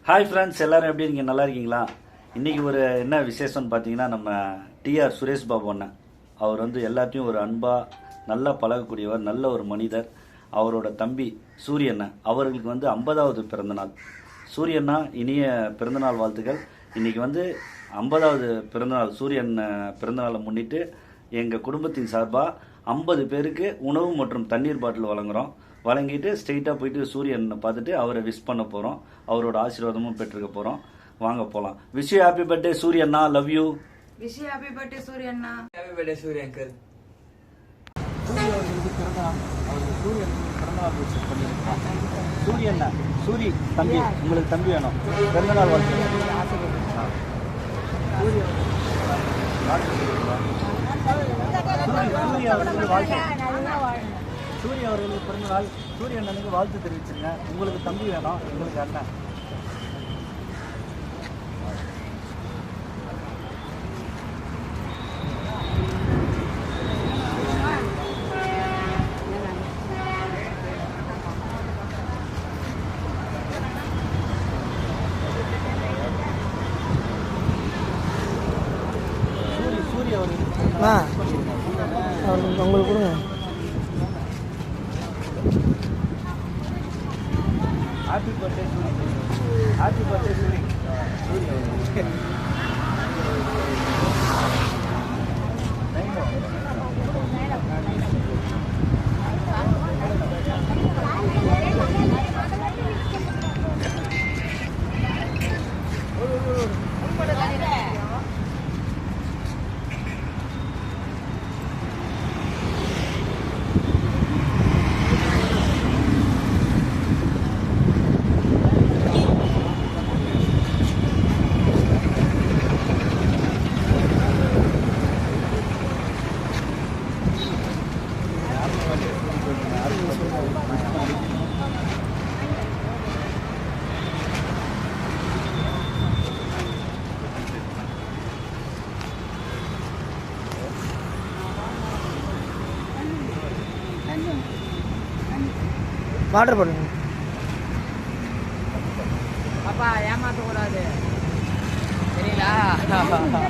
Hi friends, எல்லோரும் எப்படி இருக்கீங்க? நல்லா இருக்கீங்களா? இன்றைக்கி ஒரு என்ன விசேஷம்னு பார்த்தீங்கன்னா, நம்ம டிஆர் சுரேஷ் பாபு அண்ணன் அவர் எல்லாத்தையும் ஒரு அன்பாக நல்லா பழகக்கூடியவர், நல்ல ஒரு மனிதர். அவரோட தம்பி சூரியண்ணன் அவர்களுக்கு 50வது பிறந்தநாள். சூரியண்ணா இனிய பிறந்தநாள் வாழ்த்துக்கள். இன்றைக்கி 50வது பிறந்தநாள் சூரியன் பிறந்தநாளை முன்னிட்டு எங்கள் குடும்பத்தின் சார்பாக 50 பேருக்கு உணவு மற்றும் தண்ணீர் பாட்டில் வழங்கிட்டு ஸ்ட்ரெயிட்டாக போயிட்டு சூரியனை பார்த்துட்டு அவரை விஷ் பண்ண போகிறோம். அவரோட ஆசீர்வாதமும் பெற்றுக்க போகிறோம். வாங்க போகலாம். விஷ் யூ ஹாப்பி பர்த்டே சூரியண்ணா. Love you. Wish you happy birthday சூரியண்ணா. Happy birthday Suriya uncle. சூரியண்ணா, சூரி தம்பி, உங்களுக்கு தம்பி வேணும். பிறந்தநாள் வாழ்த்துக்கள். சூரிய அவர்களுக்கு பிறந்தநாள். சூரிய அண்ணனுக்கு வாழ்த்து தெரிவிச்சிருங்க. உங்களுக்கு தம்பி வேணும், உங்களுக்கு அண்ணன். சூரிய அவர்களுக்கு உங்களுக்கு கொடுங்க. Happy birthday Suri. Happy birthday Suri. Water போடுங்க. அப்பா ஏமாத்த கூடாது, சரிங்களா? ஏமாத்தலாம்.